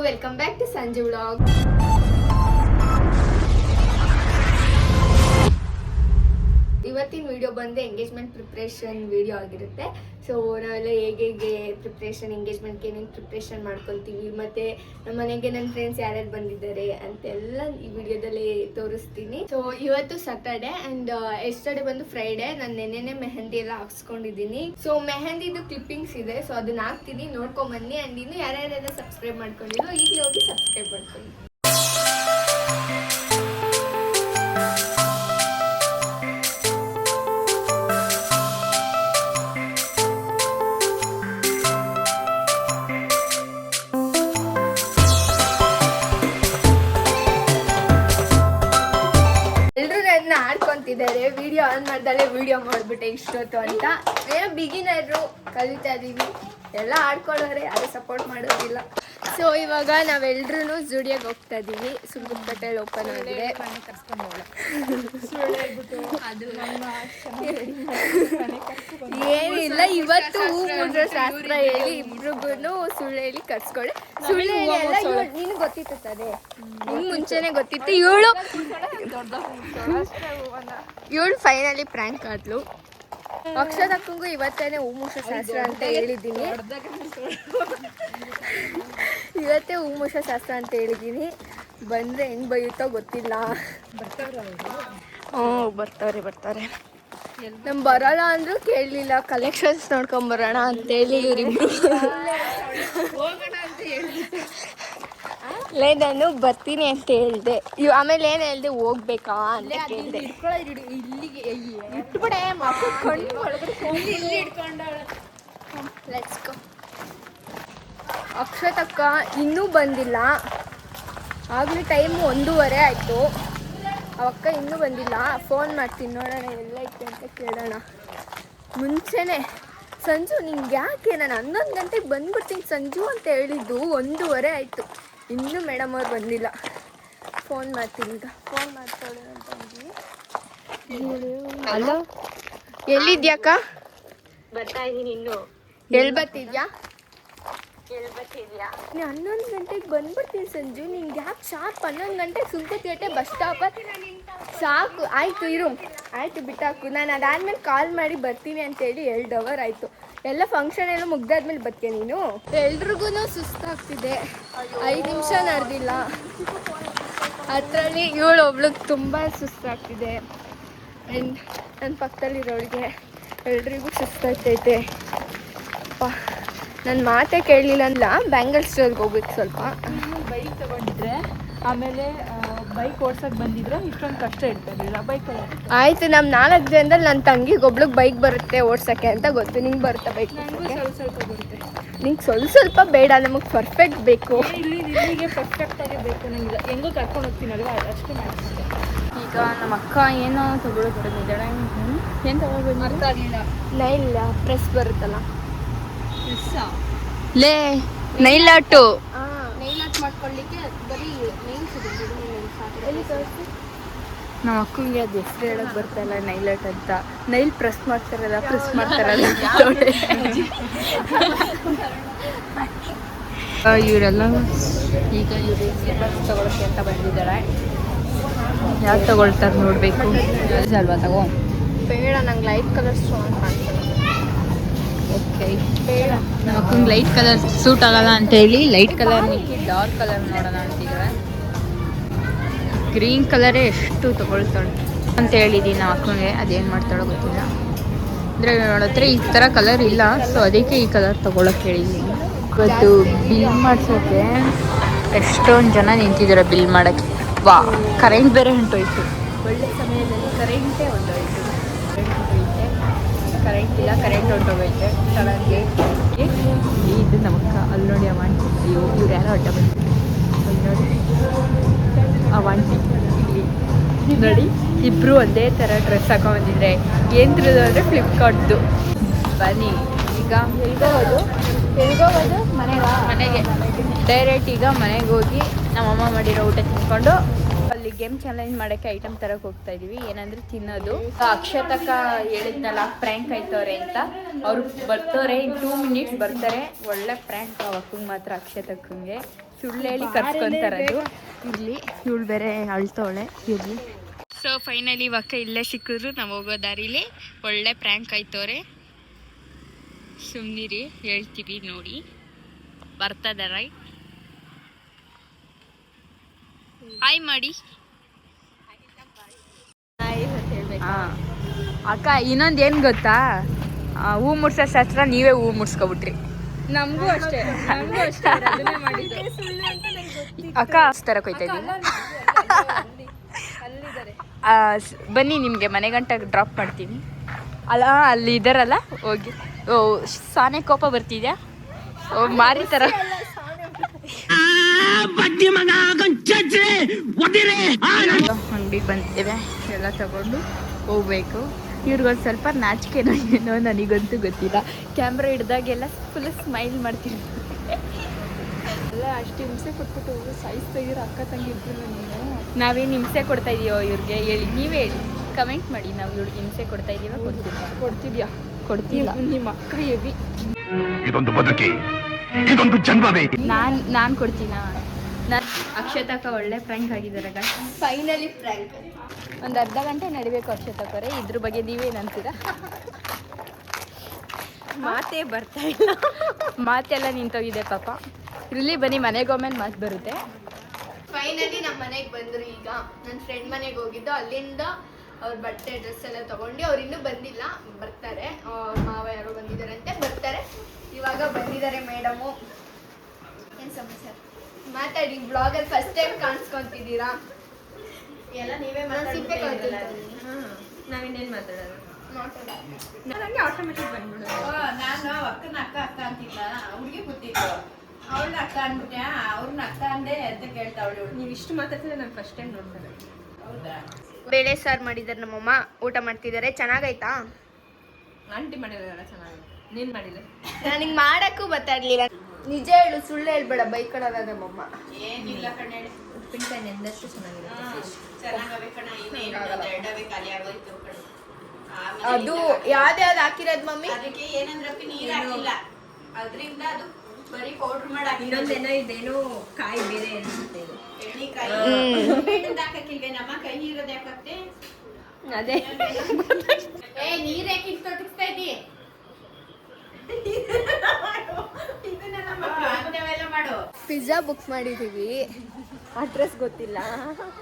Welcome back to Sanju vlog. ಇವತ್ತಿನ video ಬಂದು engagement preparation video ಆಗಿರುತ್ತೆ. ಸೊ ನಾವೆಲ್ಲ ಹೇಗೆ ಪ್ರಿಪ್ರೇಷನ್ ಎಂಗೇಜ್ಮೆಂಟ್ಗೆ ಏನೇನು ಪ್ರಿಪ್ರೇಷನ್ ಮಾಡ್ಕೊತೀವಿ, ಮತ್ತು ನಮ್ಮ ಮನೆಗೆ ನನ್ನ ಫ್ರೆಂಡ್ಸ್ ಯಾರ್ಯಾರು ಬಂದಿದ್ದಾರೆ ಅಂತೆಲ್ಲ ಈ ವಿಡಿಯೋದಲ್ಲಿ ತೋರಿಸ್ತೀನಿ. ಸೊ ಇವತ್ತು ಸ್ಯಾಟರ್ಡೆ ಆ್ಯಂಡ್ ಎಸ್ಟರ್ಡೆ ಬಂದು ಫ್ರೈಡೆ. ನಾನು ನೆನ್ನೆನೆ ಮೆಹಂದಿ ಎಲ್ಲ ಹಾಕ್ಸ್ಕೊಂಡಿದ್ದೀನಿ. ಸೊ ಮೆಹಂದಿದು ಕ್ಲಿಪ್ಪಿಂಗ್ಸ್ ಇದೆ, ಸೊ ಅದನ್ನ ಹಾಕ್ತೀನಿ, ನೋಡ್ಕೊಂಬನ್ನಿ. ಆ್ಯಂಡ್ ಇನ್ನು ಯಾರ್ಯಾರೆಲ್ಲ ಸಬ್ಸ್ಕ್ರೈಬ್ ಮಾಡ್ಕೊಂಡಿರೋ ಈಗಲೇ ಹೋಗಿ ಸಬ್ಸ್ಕ್ರೈಬ್ ಮಾಡ್ಕೊಳ್ಳಿ. ಆಡ್ಕೊಂತಿದ್ದಾರೆ, ವಿಡಿಯೋ ಆನ್ ಮಾಡ್ದಲ್ಲೇ ವಿಡಿಯೋ ಮಾಡ್ಬಿಟ್ಟೆ ಇಷ್ಟೊತ್ತು ಅಂತ. ಏನೋ ಬಿಗಿನರು ಕಲಿತಾ ಇದೀವಿ, ಎಲ್ಲ ಆಡ್ಕೊಳ್ಳೋರೆ, ಯಾರು ಸಪೋರ್ಟ್ ಮಾಡೋದಿಲ್ಲ. ಸೊ ಇವಾಗ ನಾವೆಲ್ಲರೂ ಜುಡಿಯಾಗಿ ಹೋಗ್ತಾ ಇದೀವಿ. ಸುಂಕದಕಟ್ಟೆಯಲ್ಲಿ ಓಪನ್ ಆಗಿದೆ. ಏನಿಲ್ಲ, ಇವತ್ತು ಹೂ ಮುಡ್ರೋ ಶಾಸ್ತ್ರ ಹೇಳಿ ಇಬ್ರಿಗೂ ಸುಳ್ಳು ಹೇಳಿ ಕರ್ಸ್ಕೊಳ್ಳಿ. ಸುಳ್ಳು ಹೇಳಿ ಎಲ್ಲ ನಿನ್ಗೆ ಗೊತ್ತಿತ್ತು ತಾನೆ, ನಿನ್ ಮುಂಚೆನೆ ಗೊತ್ತಿತ್ತು. ಇವಳು ಫೈನಲಿ ಪ್ರ್ಯಾಂಕ್ ಆದ್ಲು. ಅಕ್ಷರಕ್ಕಂಗೂ ಇವತ್ತೇನೆ ಹೂ ಮುಡ್ಸೋ ಶಾಸ್ತ್ರ ಅಂತ ಹೇಳಿದ್ದೀನಿ. ಇವತ್ತೇ ಹೂ ಮುಡ್ಸೋ ಶಾಸ್ತ್ರ ಅಂತ ಹೇಳಿದ್ದೀನಿ. ಬಂದರೆ ಹೆಂಗೆ ಬೈಯುತ್ತೋ ಗೊತ್ತಿಲ್ಲ. ಬರ್ತಾರೆ. ನಮ್ ಬರೋಲ್ಲ ಅಂದ್ರೂ ಕೇಳಲಿಲ್ಲ, ಕಲೆಕ್ಷನ್ಸ್ ನೋಡ್ಕೊಂಬರೋಣ ಅಂತೇಳಿ ಇವರಿಬ್ರು. ಲೇ ನಾನು ಬರ್ತೀನಿ ಅಂತ ಹೇಳಿದೆ, ಆಮೇಲೆ ಏನು ಹೇಳಿದೆ, ಹೋಗ್ಬೇಕಾ ಅಂತ ಕೇಳಿದೆ. ಅಕ್ಷತಕ್ಕ ಇನ್ನೂ ಬಂದಿಲ್ಲ. ಆಗಲೇ ಟೈಮು 1:30 ಆಯಿತು. ಅವಕ್ಕ ಇನ್ನೂ ಬಂದಿಲ್ಲ. ಫೋನ್ ಮಾಡ್ತೀನಿ, ನೋಡೋಣ ಎಲ್ಲ ಐತೆ ಅಂತ ಕೇಳೋಣ. ಮುಂಚೆನೆ ಸಂಜು ನಿಂಗೆ ಯಾಕೆ, ನಾನು 11 ಗಂಟೆಗೆ ಬಂದ್ಬಿಡ್ತೀನಿ ಸಂಜು ಅಂತ ಹೇಳಿದ್ದು. 1:30 ಆಯಿತು, ಇನ್ನೂ ಮೇಡಮ್ ಅವ್ರು ಬಂದಿಲ್ಲ. ಫೋನ್ ಮಾಡ್ತೀನಿ ಈಗ. ಫೋನ್ ಮಾಡ್ತಾಳೆ ಅಂತಂದ್ವಿ. ಹಲೋ, ಎಲ್ಲಿದ್ಯಾಕ್ಕ? ಬರ್ತಾ ಇದ್ದೀನಿ. ಇನ್ನು ಎಲ್ಲಿ ಬರ್ತಿದ್ಯಾ? 11 ಗಂಟೆಗೆ ಬಂದ್ಬಿಡ್ತೀನಿ ಸಂಜು. ನಿಂಗೆ ಯಾಕೆ ಶಾರ್ಪ್ 11 ಗಂಟೆಗೆ ಸುಂಕದಕಟ್ಟೆ ಬಸ್ ಸ್ಟಾಪ್ ಸಾಕು. ಆಯಿತು ಇರು, ಆಯಿತು ಬಿಟ್ಟಾಕು. ನಾನು ಅದಾದ್ಮೇಲೆ ಕಾಲ್ ಮಾಡಿ ಬರ್ತೀನಿ ಅಂತೇಳಿ 2 ಅವರ್ ಆಯಿತು. ಎಲ್ಲ ಫಂಕ್ಷನ್ ಎಲ್ಲ ಮುಗ್ದಾದ್ಮೇಲೆ ಬರ್ತೀಯ ನೀನು? ಎಲ್ರಿಗೂ ಸುಸ್ತಾಗ್ತಿದೆ, 5 ನಿಮಿಷ ನಡೆದಿಲ್ಲ. ಅದರಲ್ಲಿ ಇವಳು ಒಬ್ಳಿಗೆ ತುಂಬ ಸುಸ್ತಾಗ್ತಿದೆ. ಆ್ಯಂಡ್ ನನ್ನ ಪಕ್ಕದಲ್ಲಿರೋಳಿಗೆ ಎಲ್ರಿಗೂ ಸುಸ್ತಾಗ್ತೈತೆ. ನನ್ನ ಮಾತೇ ಕೇಳಲಿಲ್ಲ ಅಂದ್ಲ. ಬ್ಯಾಂಗಲ್ ಸ್ಟೋರ್ಗೆ ಹೋಗ್ಬೇಕು ಸ್ವಲ್ಪ. ಬೈಕ್ ತಗೊಂಡಿದ್ರೆ ಆಮೇಲೆ ಬೈಕ್ ಓಡ್ಸಕ್ಕೆ ಬಂದಿದ್ರೆ ಇಷ್ಟೊಂದು ಕಷ್ಟ ಇರ್ತಿರಲಿಲ್ಲ ಬೈಕಲ್ಲಿ. ಆಯಿತು, ನಮ್ಮ 4 ಜನದಲ್ಲಿ ನನ್ನ ತಂಗಿಗೆ ಒಬ್ಳಿಗೆ ಬೈಕ್ ಬರುತ್ತೆ ಓಡ್ಸೋಕ್ಕೆ ಅಂತ ಗೊತ್ತು. ನಿಂಗೆ ಬರುತ್ತಾ ಬೈಕ್? ಸ್ವಲ್ಪ ಬರುತ್ತೆ. ನಿಂಗೆ ಸ್ವಲ್ಪ ಬೇಡ, ನಮಗೆ ಪರ್ಫೆಕ್ಟ್ ಬೇಕು. ಇಲ್ಲಿಗೆ ಪರ್ಫೆಕ್ಟಾಗಿ ಬೇಕು. ನನಗೆ ಹೆಂಗೋ ಕರ್ಕೊಂಡು ಹೋಗ್ತೀನಲ್ವ, ಅಷ್ಟು ಮಾಡ್ತೀನಿ. ಈಗ ನಮ್ಮ ಅಕ್ಕ ಏನೋ ತಗೊಳ್ಳೋಕೆ ಬಂದಿದ್ದಾಳೆ. ಏನು ತಗೊಳ್ಬೋದು ಅರ್ಥ ಆಗಲಿಲ್ಲ. ನೈಲ್ ಪ್ರೆಸ್ ಬರುತ್ತಲ್ಲ, ಲೇ ನೈಲ್ ಆಟು. ನೈಲ್ ಆರ್ಟ್ ಮಾಡ್ಕೊಳ್ಳಿಕ್ಕೆ ಬರೀ ನೈಲ್ಸ್ ಇದೆ. ನಮ್ಮ ಅಕ್ಕಂಗೆ ಅದು ಹೆಸರು ಹೇಳೋಕೆ ಬರ್ತಾಯಿಲ್ಲ, ನೈಲ್ ಆರ್ಟ್ ಅಂತ. ನೈಲ್ ಪ್ರೆಸ್ ಮಾಡ್ತಾರಲ್ಲ, ಇವರೆಲ್ಲ ಈಗ ಇವರು ಸ್ಲಿಪ್ಪರ್ಸ್ ತಗೊಳಕ್ಕೆ ಅಂತ ಬಂದಿದ್ದಾರೆ. ಯಾರು ತಗೊಳ್ತಾರೆ ನೋಡಬೇಕು. ಅಲ್ವಾ ತಗೋ. ಬೇಡ, ನಂಗೆ ಲೈಟ್ ಕಲರ್ ಸ್ಟ್ರಾಂಗ್ ಕಾಣ್ತದೆ. ಓಕೆ ಬೇಡ, ನಮ್ಮ ಅಕ್ಕಂಗೆ ಲೈಟ್ ಕಲರ್ ಸೂಟ್ ಆಗಲ್ಲ ಅಂತೇಳಿ ಲೈಟ್ ಕಲರ್ ನಿಕ್ಕಿ ಡಾರ್ಕ್ ಕಲರ್ ನೋಡೋಣ ಅಂತಿದ್ರೆ ಗ್ರೀನ್ ಕಲರೇ ಎಷ್ಟು ತೊಗೊಳ್ತಾಳೆ ಅಂತ ಹೇಳಿದ್ದೀನಿ ನಮ್ಮ ಅಕ್ಕಂಗೆ. ಅದೇನು ಮಾಡ್ತಾಳೋ ಗೊತ್ತಿಲ್ಲ. ಅಂದರೆ ನೋಡಿದ್ರೆ ಈ ಥರ ಕಲರ್ ಇಲ್ಲ, ಸೊ ಅದಕ್ಕೆ ಈ ಕಲರ್ ತೊಗೊಳಕ್ಕೆ ಹೇಳಿದ್ದೀನಿ. ಇವತ್ತು ಬಿಲ್ ಮಾಡಿಸೋಕ್ಕೆ ಎಷ್ಟೊಂದು ಜನ ನಿಂತಿದ್ದಾರೆ ಬಿಲ್ ಮಾಡೋಕ್ಕೆ. ಕರೆಂಟ್ ಬೇರೆ ಹೊಂಟೋಯ್ತು. ಒಳ್ಳೆ ಸಮಯದಲ್ಲಿ ಕರೆಂಟೇ ಹೊಂಟೋಯ್ತು. ಕರೆಂಟ್ ಇಲ್ಲ, ಕರೆಂಟ್ ಹೊಂಟೋಗೈತೆ. ಚೆನ್ನಾಗಿ ಇದು ನಮ್ಮಕ್ಕ. ಅಲ್ಲಿ ನೋಡಿ ಅವಾಂಟಿ, ಇವ್ರು ಯಾರೋ ಅಡ್ಡ ಬಂದಿದ್ರು. ಅಲ್ಲಿ ನೋಡಿ ಅವಾಂಟಿ, ಇಲ್ಲಿ ನೋಡಿ ಇಬ್ಬರು ಒಂದೇ ಥರ ಡ್ರೆಸ್ ಹಾಕೊಂಡ್ಬಂದಿದ್ರೆ. ಏನು ತಿರೋದು ಅಂದರೆ ಫ್ಲಿಪ್ಕಾರ್ಟ್ದು. ಬನ್ನಿ ಈಗ ಎಲ್ಗೋಗೋದು ಮನೆಗೆ ಡೈರೆಕ್ಟ್ ಈಗ ಮನೆಗೆ ಹೋಗಿ ನಮ್ಮಮ್ಮ ಮಾಡಿರೋ ಊಟ ತಿನ್ಕೊಂಡು ಅಲ್ಲಿಗೆ ಗೇಮ್ ಚಾಲೆಂಜ್ ಮಾಡೋಕ್ಕೆ ಐಟಮ್ ತರಕ್ಕೆ ಹೋಗ್ತಾ ಇದೀವಿ. ಏನಂದ್ರೆ ತಿನ್ನೋದು. ಅಕ್ಷತಕ್ಕ ಹೇಳಿದ್ನಲ್ಲ ಪ್ರ್ಯಾಂಕ್ ಆಯ್ತವ್ರೆ ಅಂತ, ಅವ್ರು ಬರ್ತಾರೆ ಇನ್ 2 minutes ಬರ್ತಾರೆ. ಒಳ್ಳೆ ಪ್ರ್ಯಾಂಕ್ ಅವಕ್ಕಂಗೆ ಮಾತ್ರ, ಅಕ್ಷತಕ್ಕಂಗೆ ಸುಳ್ಳು ಹೇಳಿ ಕರ್ಸ್ಕೊಂತಾರದು. ಇಲ್ಲಿ ಇವಳು ಬೇರೆ ಅಳ್ತವಳೆ ಇರ್ಲಿ. ಸೊ ಫೈನಲಿ ಇವಕ್ಕ ಇಲ್ಲೇ ಸಿಕ್ಕಿದ್ರು. ನಾವು ಹೋಗೋ ದಾರಿಲಿ ಒಳ್ಳೆ ಪ್ರ್ಯಾಂಕ್ ಆಯ್ತವ್ರೆ. ಸುಮ್ಮನಿರಿ, ಹೇಳ್ತೀವಿ ನೋಡಿ. ಬರ್ತದಾರ ಹಾಯ್ ಮಾಡಿ. ಅಕ್ಕ ಇನ್ನೊಂದು ಏನು ಗೊತ್ತಾ, ಹೂ ಮುಡ್ಸೋ ಶಾಸ್ತ್ರ ನೀವೇ ಹೂ ಮುಡ್ಸ್ಕೊಬಿಟ್ರಿ. ನಮಗೂ ಅಷ್ಟೇ ಅಕ್ಕ ತರಕ್ ಹೋಯ್ತಾ ಇದ್ದೀವಿ. ಬನ್ನಿ, ನಿಮಗೆ ಮನೆ ಗಂಟ ಡ್ರಾಪ್ ಮಾಡ್ತೀನಿ. ಅಲ್ಲ ಅಲ್ಲಿ ಇದ್ದಾರಲ್ಲ, ಹೋಗಿ. ಓ ಸಾನೆ ಕೋಪ ಬರ್ತಿದ್ಯಾ? ಓ ಮಾರಿ ಥರ ಅಂಗಡಿಗೆ ಬಂದಿದ್ದೇವೆ. ಎಲ್ಲ ತಗೊಂಡು ಹೋಗ್ಬೇಕು. ಇವ್ರಿಗೊಂದು ಸ್ವಲ್ಪ ನಾಚಿಕೆನೋ ಏನೋ ನನಗಂತೂ ಗೊತ್ತಿಲ್ಲ. ಕ್ಯಾಮ್ರಾ ಹಿಡ್ದಾಗೆಲ್ಲ ಫುಲ್ ಸ್ಮೈಲ್ ಮಾಡ್ತೀನಿ. ಎಲ್ಲ ಅಷ್ಟು ಹಿಂಸೆ ಕೊಟ್ಬಿಟ್ಟು ಸಾಯಿಸ್ತಾಯಿರೋ ಅಕ್ಕ ತಂಗಿ ಇದ್ರು. ನೀನು ನಾವೇನು ಹಿಂಸೆ ಕೊಡ್ತಾ ಇದೀವೋ ಇವ್ರಿಗೆ ಹೇಳಿ, ನೀವೇ ಹೇಳಿ, ಕಮೆಂಟ್ ಮಾಡಿ. ನಾವು ಇವ್ರಿಗೆ ಹಿಂಸೆ ಕೊಡ್ತಾ ಇದೀವ? ಕೊಡ್ತಿದ್ಯಾ? ಕೊಡ್ತಿಲ್ಲ. ನಿಮ್ಮ ಅಕ್ಕ ಹೆವಿ. ಇದೊಂದು ಬದುಕಿ, ಇದೊಂದು ಜನ್ಮವೇ. ನಾನು ಕೊಡ್ತೀನಾ? ನಾನು ಅಕ್ಷತಕ್ಕ ಒಳ್ಳೆ ಪ್ರ್ಯಾಂಕ್ ಆಗಿದ್ದಾರೆ. Finally prank. ಒಂದು ಅರ್ಧ ಗಂಟೆ ನಡಿಬೇಕು ಅಕ್ಷತಕ್ಕರೆ. ಇದ್ರ ಬಗ್ಗೆ ನೀವೇನಂತೀರಾ? ಮಾತೇ ಬರ್ತಾ ಇಲ್ಲ. ಮಾತೆಲ್ಲ ನಿಂತೋಗಿದೆ ಪಾಪ. ಇಲ್ಲಿ ಬನ್ನಿ, ಮನೆಗೊಮ್ಮೆ ಮಾತು ಬರುತ್ತೆ. ಫೈನಲಿ ನಮ್ಮ ಮನೆಗೆ ಬಂದರು. ಈಗ ನನ್ನ ಫ್ರೆಂಡ್ ಮನೆಗೆ ಹೋಗಿದ್ದು, ಅಲ್ಲಿಂದ ಅವ್ರ ಬಟ್ಟೆ ಡ್ರೆಸ್ ಎಲ್ಲ ತಗೊಂಡು ಅವ್ರು ಇನ್ನೂ ಬಂದಿಲ್ಲ, ಬರ್ತಾರೆ. ಅವ್ರ ಮಾವ ಯಾರೋ ಬಂದಿದ್ದಾರಂತೆ, ಬರ್ತಾರೆ. ಇವಾಗ ಬಂದಿದ್ದಾರೆ ಮೇಡಮು. ಏನು ಸಮಾಚಾರ? ಮಾತಾಡಿ. ಬ್ಲಾಗಲ್ಲಿ ಫಸ್ಟ್ ಟೈಮ್ ಕಾಣಿಸ್ಕೊಂತಿದ್ದೀರಾ ಎಲ್ಲ. ನೀವೇ ಸಿಪ್ಪೆ ನಾವಿನ್ನೇನು ಮಾತಾಡೋದು? ನನಗೆ ಆಟೋಮೆಟಿಕ್ ಬಂದ್ಬಿಡೋದು. ನಾನು ಅಕ್ಕನ ಅಕ್ಕ ಅಂತಿಲ್ಲ, ಅವ್ರಿಗೆ ಗೊತ್ತಿತ್ತು. ಅವಳನ್ನ ಅಕ್ಕ ಅಂದ್ಬಿಟ್ಟ, ಅವ್ರನ್ನ ಅಕ್ಕ ಅಂದೆ ಅಂತ ಕೇಳ್ತಾವಳು. ನೀವು ಇಷ್ಟು ಮಾತಾಡ್ತಿದ್ರೆ ನಾನು ಫಸ್ಟ್ ಟೈಮ್ ನೋಡ್ತಾರೆ. ಹೌದಾ? ಬೇಳೆ ಸಾರು ಮಾಡಿದ್ದಾರೆ ನಮ್ಮಮ್ಮ, ಊಟ ಮಾಡ್ತಿದ್ದಾರೆ. ಚೆನ್ನಾಗೈತಾ? ಆಂಟಿ ಮಾಡಿರಲ್ಲ, ಚೆನ್ನಾಗಿದೆ. ನೀನು ಮಾಡಿಲ್ಲ? ನನಗೆ ಮಾಡಕ್ಕೂ ಗೊತ್ತಾಗ್ಲಿಲ್ಲ. ನಿಜ ಹೇಳು, ಸುಳ್ಳು ಹೇಳ್ಬೇಡ, ಬೈಕೊಳಲ್ಲ ನಮ್ಮಮ್ಮ. ಏನಿಲ್ಲ ಕಣೆ, ಉಪ್ಪಿನಕಾಯಿ ನೆಂದಷ್ಟು ಚೆನ್ನಾಗಿರುತ್ತೆ. ಚೆನ್ನಾಗವೆ ಕಣ. ಇನ್ನೇನು ಎರಡವೇ ಖಾಲಿ ಆಗೋಯ್ತು ಕಣ. ಅದು ಯಾವ್ದು ಹಾಕಿರೋದು ಮಮ್ಮಿ? ಅದಕ್ಕೆ ಏನಂದ್ರಪ್ಪಿ ನೀರು ಹಾಕಿಲ್ಲ, ಅದರಿಂದ ಅದು ಬರೀ ಪೌಡ್ರ್ ಮಾಡಿ ಹಾಕಿ. ಇನ್ನೊಂದೇನೋ ಇದೇನೋ ಕಾಯಿ ಬೇರೆ ಅನ್ಸುತ್ತೆ. ಎಣ್ಣಿಕಾಯಿ ಹಾಕಕ್ಕಿಲ್ವೇ? ನಮ್ಮ ಕೈ ನೀರೋದು ಯಾಕತ್ತೆ? ಅದೇ ನೀರ್ ಯಾಕೆ ತೊಟ್ಟಿಸ್ತಾ ಇದ್ದೀ? ಇದನ್ನೆಲ್ಲ ಮಾಡು. ಪಿಜ್ಜಾ ಬುಕ್ ಮಾಡಿದೀವಿ. ಅಡ್ರೆಸ್ ಗೊತ್ತಿಲ್ಲ.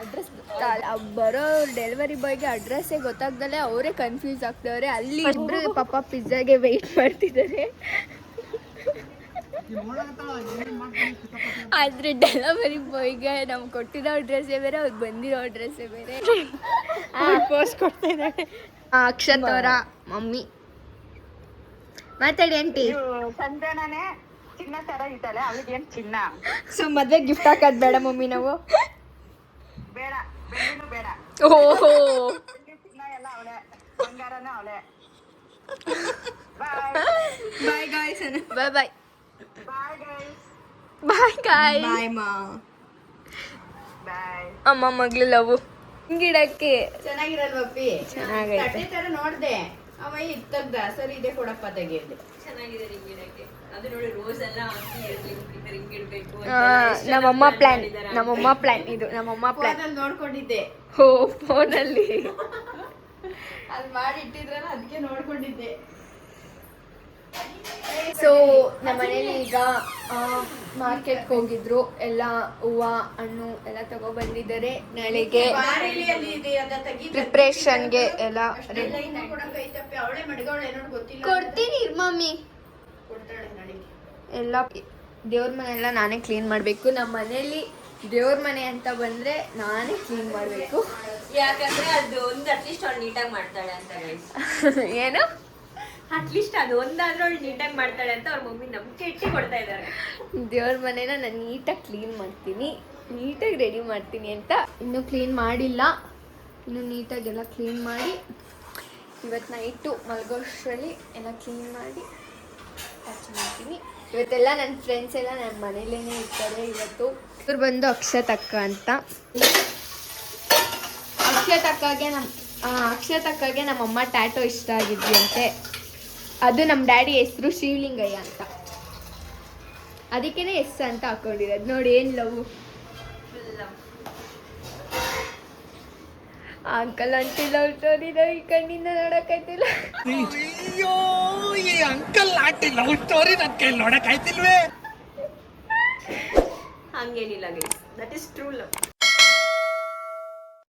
ಅಡ್ರೆಸ್ ಬರೋ ಡೆಲಿವರಿ ಬಾಯ್ಗೆ ಅಡ್ರೆಸ್ಸೇ ಗೊತ್ತಾಗ್ದಲೆ ಅವರೇ ಕನ್ಫ್ಯೂಸ್ ಆಗ್ತವ್ರೆ. ಅಲ್ಲಿ ಇಬ್ರು ಪಾಪ ಪಿಜ್ಜಾಗೆ ವೆಯ್ಟ್ ಮಾಡ್ತಿದ್ದಾರೆ. ಆದ್ರೆ ಡೆಲಿವರಿ ಬಾಯ್ಗೆ ನಮ್ಗೆ ಕೊಟ್ಟಿರೋ ಅಡ್ರೆಸ್ಸೇ ಬೇರೆ, ಅವ್ರು ಬಂದಿರೋ ಅಡ್ರೆಸ್ಸೇ ಬೇರೆ. ಪೋಸ್ಟ್ ಕೊಡ್ತಾ ಇದ್ದಾರೆ. ಅಕ್ಷತ್ ಅವರ ಮಮ್ಮಿ. ಮಾತಾಡಿ ಆಂಟಿ. ಸಂಜನಾನೇ ಚಿನ್ನ ತರ ಇದ್ದಾಳೆ, ಅವಳಿಗೇನ್ ಚಿನ್ನ? ಸೊ ಮದ್ವೆ ಗಿಫ್ಟ್ ಹಾಕೋದ್ ಬೇಡ ಮಮ್ಮಿ ನಾವು? ಬೇಡ, ಬೆಳ್ಳಿನೂ ಬೇಡ. ಓಹೋ, ಚಿನ್ನ ಎಲ್ಲ ಅವಳೆ, ಬಂಗಾರನೂ ಅವಳೆ. Bye guys. ಬಾಯ್ ಬಾಯ್ ಬಾಯ್ ಗೈಸ್. ಬಾಯ್ ಗಾಯ್. ಬಾಯ್ ಮಾ. ಬಾಯ್. ಅಮ್ಮ ಮಗ್ಳು ಲವ್ ಗಿಡಕ್ಕೆ ಚೆನ್ನಾಗಿರಲ್ವಪ್ಪಿ? ಚೆನ್ನಾಗೈತೆ. ತಟ್ಟೆ ತರ ನೋಡ್ದೆ, ಅವ ಇತ್ತಗ್ದ ಸರಿ ಇದೆ ಕೊಡಪ್ಪ ತೆಗೆಯಲ್ಲಿ. ಚೆನ್ನಾಗಿದೆ ರಿಂಗಿಡಕ್ಕೆ. ಅದು ನೋಡಿ ರೋಸ್ ಎಲ್ಲ ಹಾಕಿ ರಿಂಗಿಡ್ಬೇಕು. ನಮ್ಮಮ್ಮ ಪ್ಲಾನ್. ನಮ್ಮಮ್ಮ ಪ್ಲಾನ್ ಇದು. ನಮ್ಮಮ್ಮ ಪ್ಲಾನ್ ನೋಡ್ಕೊಂಡಿದ್ದೆ. ಓ ಫೋನಲ್ಲಿ ಅದು ಮಾಡಿ ಇಟ್ಟಿದ್ರಲ್ಲ, ಅದಕ್ಕೆ ನೋಡ್ಕೊಂಡಿದ್ದೆ. ಸೊ ನಮ್ಮ ಮನೇಲಿ ಈಗ ಮಾರ್ಕೆಟ್ಗೆ ಹೋಗಿದ್ರು. ಎಲ್ಲ ಹೂವು ಹಣ್ಣು ಎಲ್ಲ ತಗೊಬಂದಿದ್ದಾರೆ. ನಾಳೆಗೆ ಪ್ರಿಪ್ರೇಷನ್ಗೆ ಎಲ್ಲ ಅವಳೆ ಮಡ್ಗವಳೆ ಏನೋ ಗೊತ್ತಿಲ್ಲ. ಕೊಡ್ತೀನಿ ಮಮ್ಮಿ. ಕೊಡ್ತಾಳೆ ನಾಳೆಗೆ. ಎಲ್ಲ ದೇವ್ರ ಮನೆ ಎಲ್ಲ ನಾನೇ ಕ್ಲೀನ್ ಮಾಡಬೇಕು. ನಮ್ಮ ಮನೇಲಿ ದೇವ್ರ ಮನೆ ಅಂತ ಬಂದರೆ ನಾನೇ ಕ್ಲೀನ್ ಮಾಡಬೇಕು. ಯಾಕಂದ್ರೆ ಅದು ಒಂದು ಅಟ್ಲೀಸ್ಟ್ ಅವ್ಳು ನೀಟಾಗಿ ಮಾಡ್ತಾಳೆ ಅಂತ. ಏನು ಅಟ್ಲೀಸ್ಟ್ ಅದು ಒಂದಾದ್ರೂ ಅವಳು ನೀಟಾಗಿ ಮಾಡ್ತಾಳೆ ಅಂತ ಅವ್ರ ಮಮ್ಮಿ ನಂಬಿಕೆ ಇಟ್ಟು ಕೊಡ್ತಾ ಇದ್ದಾರೆ. ದೇವ್ರ ಮನೇನ ನಾನು ನೀಟಾಗಿ ಕ್ಲೀನ್ ಮಾಡ್ತೀನಿ, ನೀಟಾಗಿ ರೆಡಿ ಮಾಡ್ತೀನಿ ಅಂತ. ಇನ್ನೂ ಕ್ಲೀನ್ ಮಾಡಿಲ್ಲ. ಇನ್ನು ನೀಟಾಗೆಲ್ಲ ಕ್ಲೀನ್ ಮಾಡಿ ಇವತ್ತು ನೈಟು ಮಲ್ಗೋಷ್ಟರಲ್ಲಿ ಎಲ್ಲ ಕ್ಲೀನ್ ಮಾಡಿ ಟಚ್ ಮಾಡ್ತೀನಿ. ಇವತ್ತೆಲ್ಲ ನನ್ನ ಫ್ರೆಂಡ್ಸ್ ಎಲ್ಲ ನನ್ನ ಮನೇಲೇ ಇರ್ತಾರೆ ಇವತ್ತು. ಇವ್ರು ಬಂದು ಅಕ್ಷತ್ ಅಕ್ಕ ಅಂತ. ಅಕ್ಷತಕ್ಕಾಗೆ ನಮ್ಮಮ್ಮ ಟ್ಯಾಟೋ ಇಷ್ಟ ಆಗಿದ್ಯಂತೆ. ಅದು ನಮ್ಮ ಡ್ಯಾಡಿ ಹೆಸರು ಶಿವಲಿಂಗಯ್ಯ ಅಂತ, ಅದಕ್ಕೇನೆ ಎಸ್ ಅಂತ ಹಾಕೊಂಡಿರೋದು. ನೋಡಿ ಏನು love. Uncle aunty love story ಈ ಕಣ್ಣಿಂದ ನೋಡಕ್ಕಾಯ್ತಿಲ್ಲ. ಅಯ್ಯೋ ಈ ಅಂಕಲ್ ಆಂಟಿ ಲವ್ ಸ್ಟೋರಿ ನನ್ನ ಕೈಲಿ ನೋಡಕ್ ಆಯ್ತಿಲ್ವೇ. ಹಂಗೇನಿಲ್ಲ guys, that is true love.